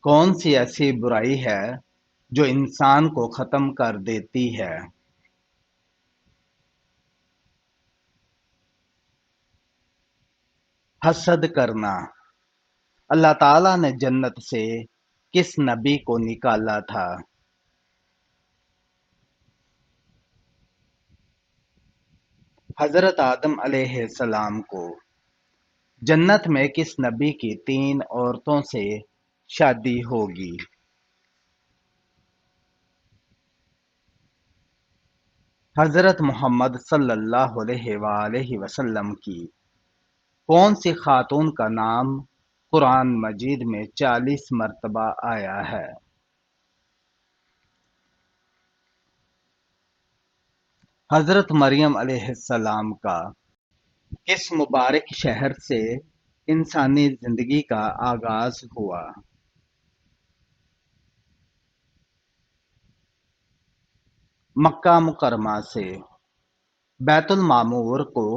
کون سی ایسی برائی ہے جو انسان کو ختم کر دیتی ہے؟ حسد کرنا۔ اللہ تعالیٰ نے جنت سے کس نبی کو نکالا تھا؟ حضرت آدم علیہ السلام کو۔ جنت میں کس نبی کی 3 عورتوں سے شادی ہوگی؟ حضرت محمد صلی اللہ علیہ وآلہ وسلم کی۔ کون سی خاتون کا نام قرآن مجید میں 40 مرتبہ آیا ہے؟ حضرت مریم علیہ السلام کا۔ کس مبارک شہر سے انسانی زندگی کا آغاز ہوا؟ مکہ مکرمہ سے۔ بیت المعمور کو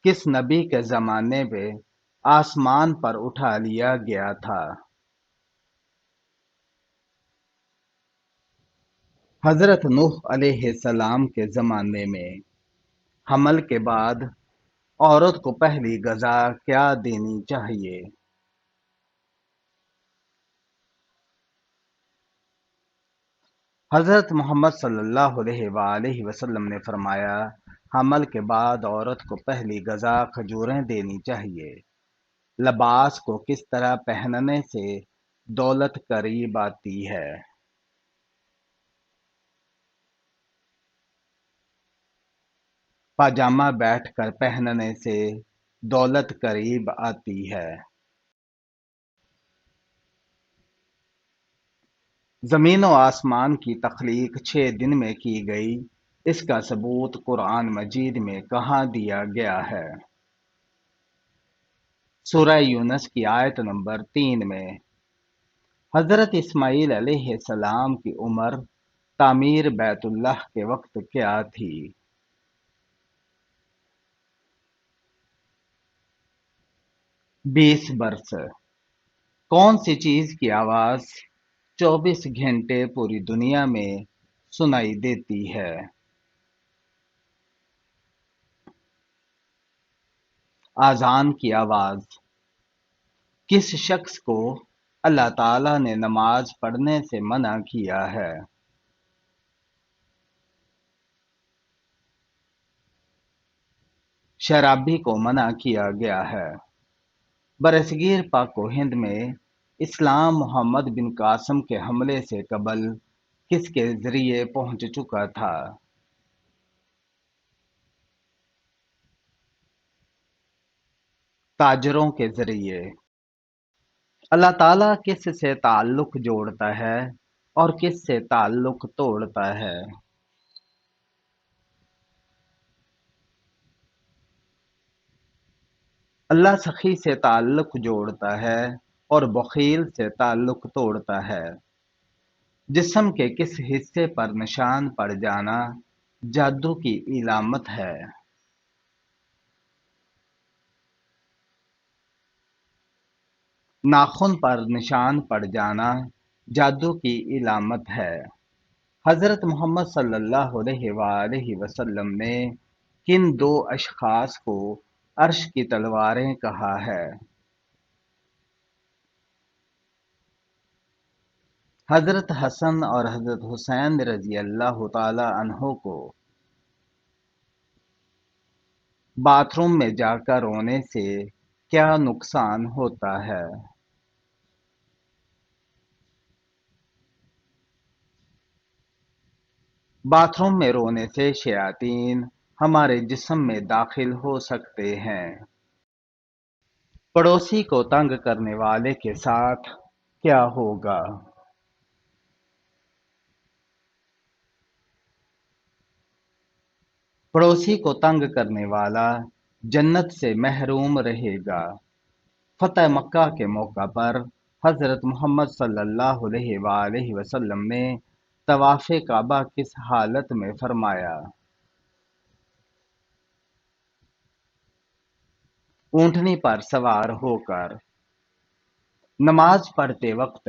کس نبی کے زمانے میں آسمان پر اٹھا لیا گیا تھا؟ حضرت نوح علیہ السلام کے زمانے میں حمل کے بعد عورت کو پہلی غذا کیا دینی چاہیے؟ حضرت محمد صلی اللہ علیہ وآلہ وسلم نے فرمایا، حمل کے بعد عورت کو پہلی غذا کھجوریں دینی چاہیے۔ لباس کو کس طرح پہننے سے دولت قریب آتی ہے؟ پاجامہ بیٹھ کر پہننے سے دولت قریب آتی ہے۔ زمین و آسمان کی تخلیق 6 دن میں کی گئی، اس کا ثبوت قرآن مجید میں کہاں دیا گیا ہے؟ سورہ یونس کی آیت نمبر 3 میں۔ حضرت اسماعیل علیہ السلام کی عمر تعمیر بیت اللہ کے وقت کیا تھی؟ 20 برس۔ کون سی چیز کی آواز 24 گھنٹے پوری دنیا میں سنائی دیتی ہے؟ اذان کی آواز۔ کس شخص کو اللہ تعالیٰ نے نماز پڑھنے سے منع کیا ہے؟ شرابی کو منع کیا گیا ہے۔ برصغیر پاک و ہند میں اسلام محمد بن قاسم کے حملے سے قبل کس کے ذریعے پہنچ چکا تھا؟ تاجروں کے ذریعے۔ اللہ تعالیٰ کس سے تعلق جوڑتا ہے اور کس سے تعلق توڑتا ہے؟ اللہ سخی سے تعلق جوڑتا ہے اور بخیل سے تعلق توڑتا ہے۔ جسم کے کس حصے پر نشان پڑ جانا جادو کی علامت ہے؟ ناخن پر نشان پڑ جانا جادو کی علامت ہے۔ حضرت محمد صلی اللہ علیہ وآلہ وسلم نے کن 2 اشخاص کو عرش کی تلواریں کہا ہے؟ حضرت حسن اور حضرت حسین رضی اللہ تعالی عنہ کو باتھ روم میں جا کر رونے سے کیا نقصان ہوتا ہے؟ باتھ روم میں رونے سے شیاطین ہمارے جسم میں داخل ہو سکتے ہیں۔ پڑوسی کو تنگ کرنے والے کے ساتھ کیا ہوگا؟ پڑوسی کو تنگ کرنے والا جنت سے محروم رہے گا۔ فتح مکہ کے موقع پر حضرت محمد صلی اللہ علیہ وآلہ وسلم نے طواف کعبہ کس حالت میں فرمایا؟ اونٹنی پر سوار ہو کر۔ نماز پڑھتے وقت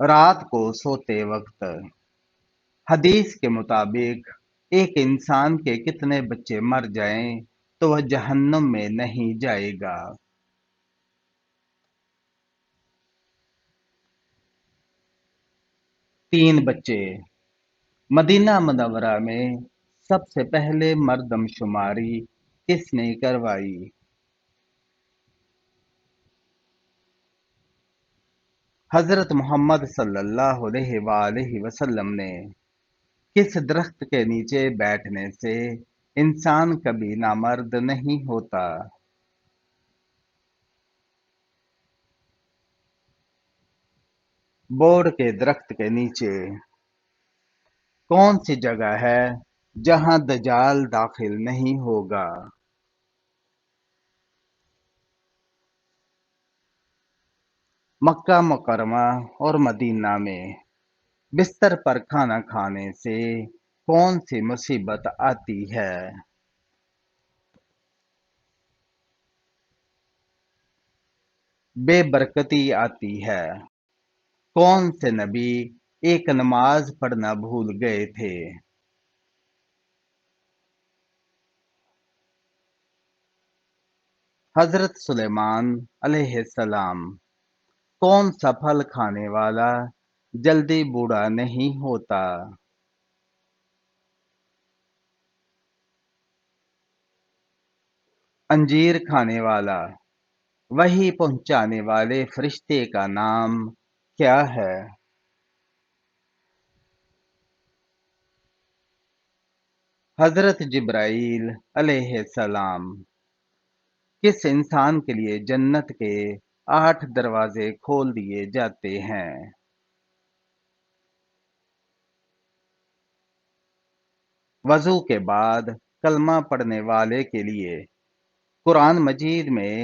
رات کو سوتے وقت حدیث کے مطابق ایک انسان کے کتنے بچے مر جائیں تو وہ جہنم میں نہیں جائے گا۔ 3 بچے۔ مدینہ منورہ میں سب سے پہلے مردم شماری کس نے کروائی؟ حضرت محمد صلی اللہ علیہ وآلہ وسلم نے۔ کس درخت کے نیچے بیٹھنے سے انسان کبھی نامرد نہیں ہوتا؟ بوڑ کے درخت کے نیچے۔ کون سی جگہ ہے جہاں دجال داخل نہیں ہوگا؟ مکہ مکرمہ اور مدینہ میں بستر پر کھانا کھانے سے کون سی مصیبت آتی ہے؟ بے برکتی آتی ہے۔ کون سے نبی ایک نماز پڑھنا بھول گئے تھے؟ حضرت سلیمان علیہ السلام۔ کون سا پھل کھانے والا جلدی بوڑھا نہیں ہوتا؟ انجیر کھانے والا۔ وہی پہنچانے والے فرشتے کا نام کیا ہے؟ حضرت جبرائیل علیہ السلام۔ کس انسان کے لیے جنت کے 8 دروازے کھول دیے جاتے ہیں؟ وضو کے بعد کلمہ پڑھنے والے کے لیے قرآن مجید میں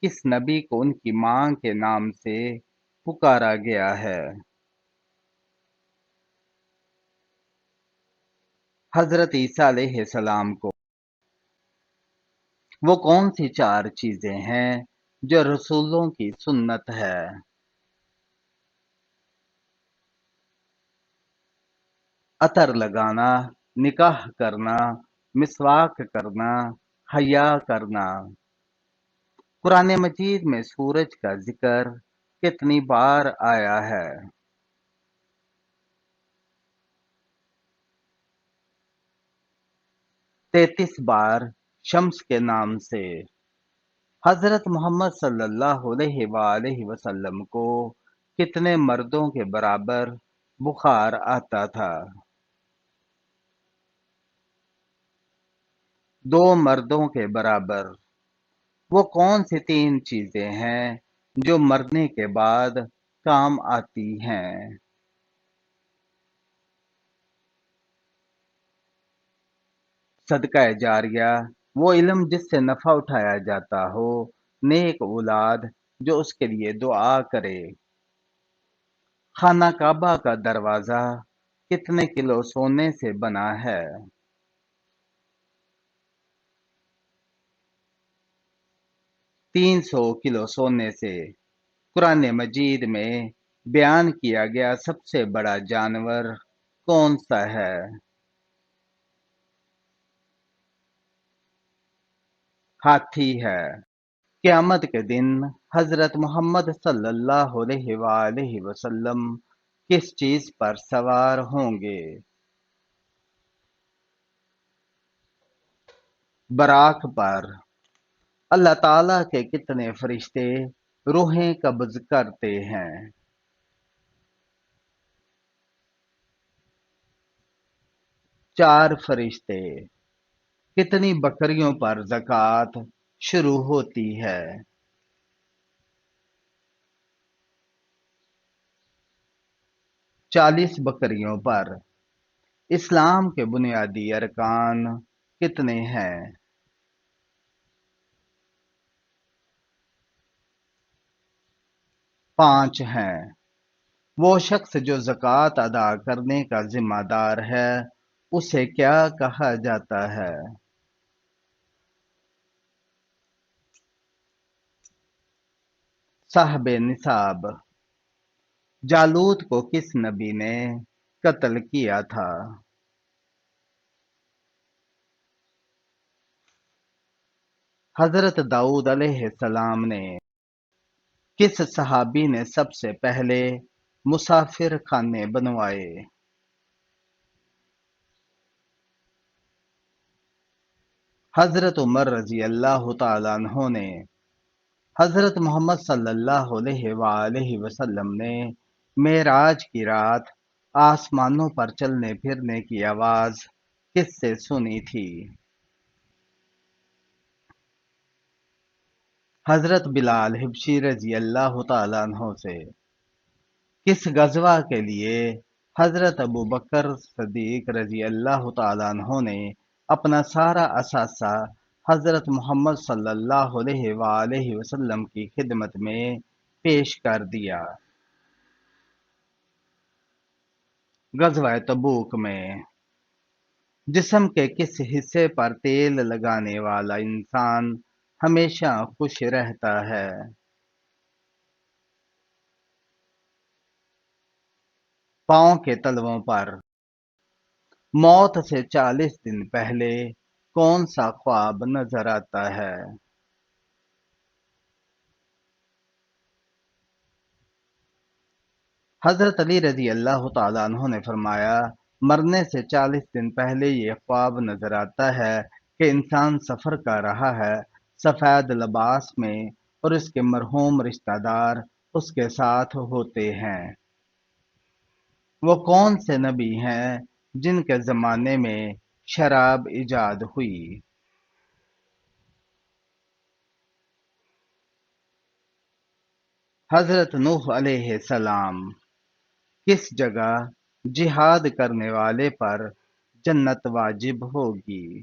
کس نبی کو ان کی ماں کے نام سے پکارا گیا ہے؟ حضرت عیسیٰ علیہ السلام کو۔ وہ کون سی 4 چیزیں ہیں جو رسولوں کی سنت ہے؟ عطر لگانا، نکاح کرنا، مسواک کرنا، حیا کرنا۔ قرآن مجید میں سورج کا ذکر کتنی بار آیا ہے؟ 33 بار شمس کے نام سے۔ حضرت محمد صلی اللہ علیہ وآلہ وسلم کو کتنے مردوں کے برابر بخار آتا تھا؟ 2 مردوں کے برابر۔ وہ کون سی 3 چیزیں ہیں جو مرنے کے بعد کام آتی ہیں؟ صدقہ جاریہ، وہ علم جس سے نفع اٹھایا جاتا ہو، نیک اولاد جو اس کے لیے دعا کرے۔ خانہ کعبہ کا دروازہ کتنے کلو سونے سے بنا ہے؟ 300 کلو سونے سے۔ قرآن مجید میں بیان کیا گیا سب سے بڑا جانور کون سا ہے؟ ہاتھی ہے۔ قیامت کے دن حضرت محمد صلی اللہ علیہ وآلہ وسلم کس چیز پر سوار ہوں گے؟ براق پر۔ اللہ تعالیٰ کے کتنے فرشتے روحیں قبض کرتے ہیں؟ 4 فرشتے۔ کتنی بکریوں پر زکوٰۃ شروع ہوتی ہے؟ 40 بکریوں پر۔ اسلام کے بنیادی ارکان کتنے ہیں؟ 5 ہیں۔ وہ شخص جو زکوٰۃ ادا کرنے کا ذمہ دار ہے اسے کیا کہا جاتا ہے؟ صاحب نصاب۔ جالوت کو کس نبی نے قتل کیا تھا؟ حضرت داؤد علیہ السلام نے کس صحابی نے سب سے پہلے مسافر خانے بنوائے؟ حضرت عمر رضی اللہ تعالیٰ عنہ نے حضرت محمد صلی اللہ علیہ وآلہ وسلم نے معراج کی رات آسمانوں پر چلنے پھرنے کی آواز کس سے سنی تھی؟ حضرت بلال حبشی رضی اللہ تعالیٰ عنہ سے کس غزوہ کے لیے حضرت ابوبکر صدیق رضی اللہ تعالیٰ عنہ نے اپنا سارا اثاثہ حضرت محمد صلی اللہ علیہ وآلہ وسلم کی خدمت میں پیش کر دیا؟ غزوہ تبوک میں جسم کے کس حصے پر تیل لگانے والا انسان ہمیشہ خوش رہتا ہے؟ پاؤں کے تلووں پر موت سے 40 دن پہلے کون سا خواب نظر آتا ہے؟ حضرت علی رضی اللہ تعالیٰ عنہ نے فرمایا، مرنے سے 40 دن پہلے یہ خواب نظر آتا ہے کہ انسان سفر کر رہا ہے سفید لباس میں اور اس کے مرحوم رشتہ دار اس کے ساتھ ہوتے ہیں۔ وہ کون سے نبی ہیں جن کے زمانے میں شراب ایجاد ہوئی؟ حضرت نوح علیہ السلام کس جگہ جہاد کرنے والے پر جنت واجب ہوگی؟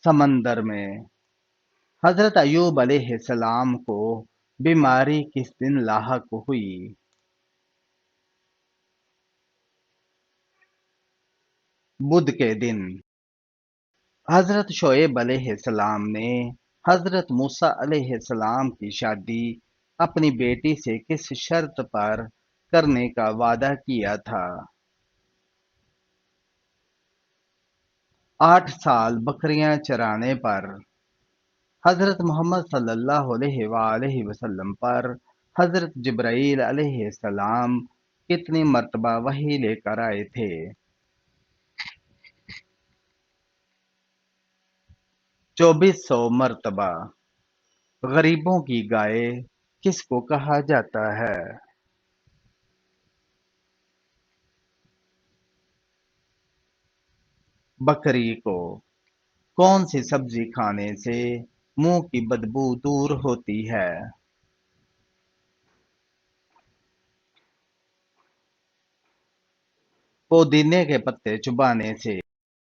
سمندر میں حضرت ایوب علیہ السلام کو بیماری کس دن لاحق ہوئی؟ بدھ کے دن۔ حضرت شعیب علیہ السلام نے حضرت موسیٰ علیہ السلام کی شادی اپنی بیٹی سے کس شرط پر کرنے کا وعدہ کیا تھا؟ 8 سال بکریاں چرانے پر حضرت محمد صلی اللہ علیہ وآلہ وسلم پر حضرت جبرائیل علیہ السلام کتنی مرتبہ وحی لے کر آئے تھے؟ 2400 مرتبہ۔ غریبوں کی گائے کس کو کہا جاتا ہے؟ بکری کو۔ کون سی سبزی کھانے سے منہ کی بدبو دور ہوتی ہے؟ پودینے کے پتے چبانے سے۔